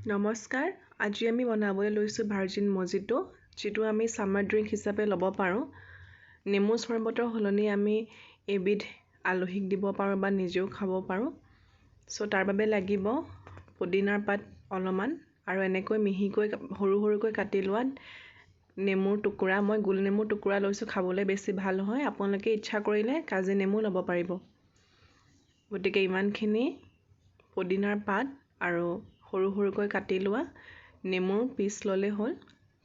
নমস্কাৰ, আজি আমি বনাবলৈ লৈছোঁ ভাৰ্জিন মজিটো, যিটো আমি সামাৰ ড্ৰিংক হিচাপে ল'ব পাৰোঁ। নেমু চৰবতৰ সলনি আমি এবিধ আলহীক দিব পাৰোঁ বা নিজেও খাব পাৰোঁ। তাৰ বাবে লাগিব পুদিনাৰ পাত অলপমান আৰু এনেকৈ মিহিকৈ সৰু সৰুকৈ কাটি লোৱা নেমুৰ টুকুৰা। মই গোল নেমুৰ টুকুৰা লৈছোঁ, খাবলৈ বেছি ভাল হয়। আপোনালোকে ইচ্ছা কৰিলে কাজি নেমু ল'ব পাৰিব। গতিকে ইমানখিনি পুদিনাৰ পাত আৰু সৰু সৰুকৈ কাটি লোৱা নেমুৰ পিচ ল'লে হ'ল।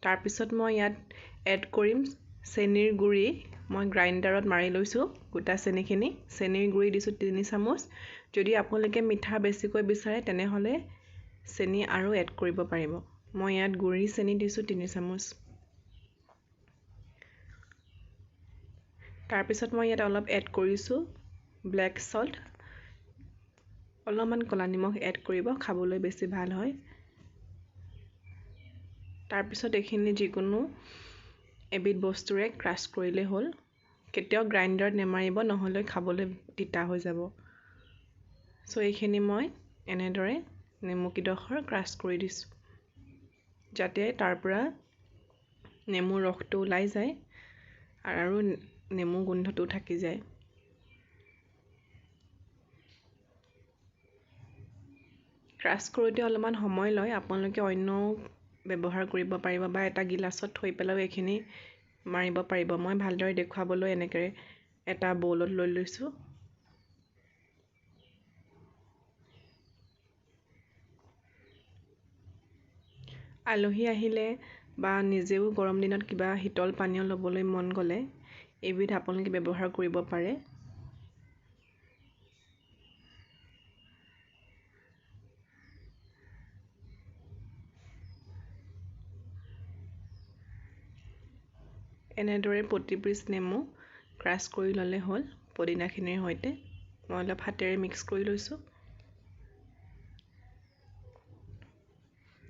তাৰপিছত মই ইয়াত এড কৰিম চেনিৰ গুড়ি। মই গ্ৰাইণ্ডাৰত মাৰি লৈছোঁ গোটা চেনিখিনি। চেনিৰ গুড়ি দিছোঁ 3 চামুচ। যদি আপোনালোকে মিঠা বেছিকৈ বিচাৰে তেনেহ'লে চেনি আৰু এড কৰিব পাৰিব। মই ইয়াত গুড়ি চেনি দিছোঁ 3 চামুচ। তাৰপিছত মই ইয়াত অলপ এড কৰিছোঁ ব্লেক সল্ট। অলপমান ক'লা নিমখ এড কৰিব, খাবলৈ বেছি ভাল হয়। তাৰপিছত এইখিনি যিকোনো এবিধ বস্তুৰে ক্ৰাছ কৰিলে হ'ল। কেতিয়াও গ্ৰাইণ্ডাৰত নেমাৰিব, নহ'লে খাবলৈ তিতা হৈ যাব। এইখিনি মই এনেদৰে নেমুকেইডোখৰ ক্ৰাছ কৰি দিছোঁ, যাতে তাৰ পৰা নেমুৰ ৰসটো ওলাই যায় আৰু নেমু গোন্ধটো থাকি যায়। ক্ৰাছ কৰোঁতে অলপমান সময় লয়। আপোনালোকে অন্যও ব্যৱহাৰ কৰিব পাৰিব বা এটা গিলাচত থৈ পেলাইও এইখিনি মাৰিব পাৰিব। মই ভালদৰে দেখুৱাবলৈ এনেকৈ এটা বৌলত লৈ লৈছোঁ। আলহী আহিলে বা নিজেও গৰম দিনত কিবা শীতল পানীয় ল'বলৈ মন গ'লে এইবিধ আপোনালোকে ব্যৱহাৰ কৰিব পাৰে। এনেদৰে প্ৰতি পিচ নেমু ক্ৰাছ কৰি ল'লে হ'ল পুদিনাখিনিৰ সৈতে। মই অলপ হাতেৰে মিক্স কৰি লৈছোঁ।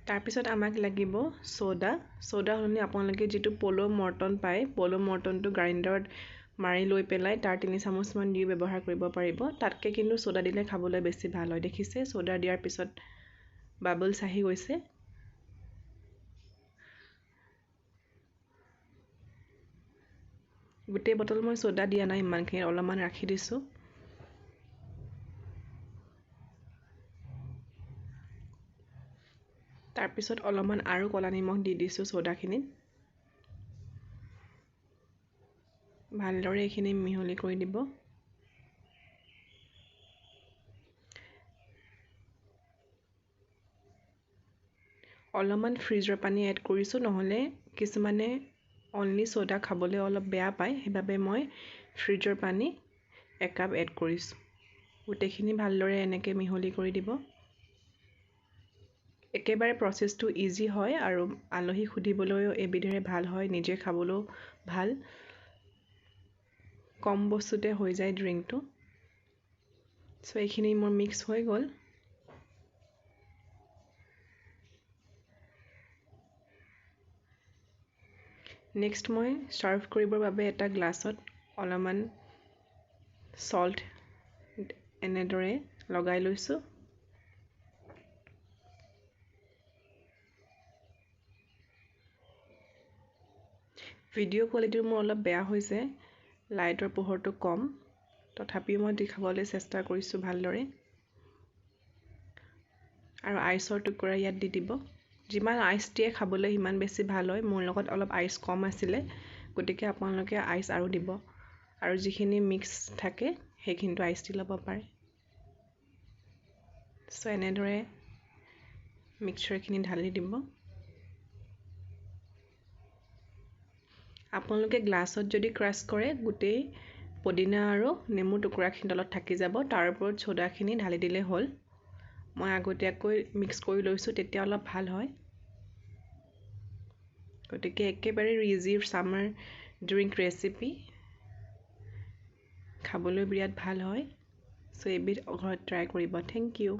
তাৰপিছত আমাক লাগিব ছ'ডা। ছ'ডা সলনি আপোনালোকে যিটো পল' মৰ্টন পায়, পল' মৰ্টনটো গ্ৰাইণ্ডাৰত মাৰি লৈ পেলাই তাৰ 3 চামুচমান দি ব্যৱহাৰ কৰিব পাৰিব। তাতকৈ কিন্তু ছ'ডা দিলে খাবলৈ বেছি ভাল হয়। দেখিছে ছ'ডা দিয়াৰ পিছত বাবলছ আহি গৈছে। গোটেই বটল মই ছ'ডা দিয়া নাই, ইমানখিনি অলপমান ৰাখি দিছোঁ। তাৰপিছত অলপমান আৰু ক'লা নিমখ দি দিছোঁ ছ'ডাখিনিত। ভালদৰে এইখিনি মিহলি কৰি দিব। অলপমান ফ্ৰিজৰ পানী এড কৰিছোঁ, নহ'লে কিছুমানে অনলি ছ'ডা খাবলৈ অলপ বেয়া পায়। সেইবাবে মই ফ্ৰিজৰ পানী 1 কাপ এড কৰিছোঁ। গোটেইখিনি ভালদৰে এনেকৈ মিহলি কৰি দিব। একেবাৰে প্ৰচেছটো ইজি হয় আৰু আলহীক সুধিবলৈও এবিধেৰে ভাল হয়, নিজে খাবলৈও ভাল। কম বস্তুতে হৈ যায় ড্ৰিংকটো। এইখিনি মোৰ মিক্স হৈ গ'ল। নেক্সট মই ছাৰ্ভ কৰিবৰ বাবে এটা গ্লাছত অলপমান সল্ট এনেদৰে লগাই লৈছোঁ। ভিডিঅ' কোৱালিটিটো মোৰ অলপ বেয়া হৈছে, লাইটৰ পোহৰটো কম। তথাপিও মই দেখাবলৈ চেষ্টা কৰিছোঁ ভালদৰে। আৰু আইচৰ টুকুৰা ইয়াত দি দিব। যিমান আইচ দিয়ে খাবলৈ সিমান বেছি ভাল হয়। মোৰ লগত অলপ আইচ কম আছিলে, গতিকে আপোনালোকে আইচ আৰু দিব। আৰু যিখিনি মিক্স থাকে সেইখিনিতো আইচ দি ল'ব পাৰে। এনেদৰে মিক্সচাৰখিনি ঢালি দিব। আপোনালোকে গ্লাছত যদি ক্ৰাছ কৰে, গোটেই পুদিনা আৰু নেমু টুকুৰাখিনি তলত থাকি যাব। তাৰ ওপৰত ছ'ডাখিনি ঢালি দিলে হ'ল। মই আগতীয়াকৈ মিক্স কৰি লৈছোঁ, তেতিয়া অলপ ভাল হয়। গতিকে একেবাৰে ইজি সামাৰ ড্ৰিংক ৰেচিপি, খাবলৈ বিৰাট ভাল হয়। এবিধ ঘৰত ট্ৰাই কৰিব। Thank U.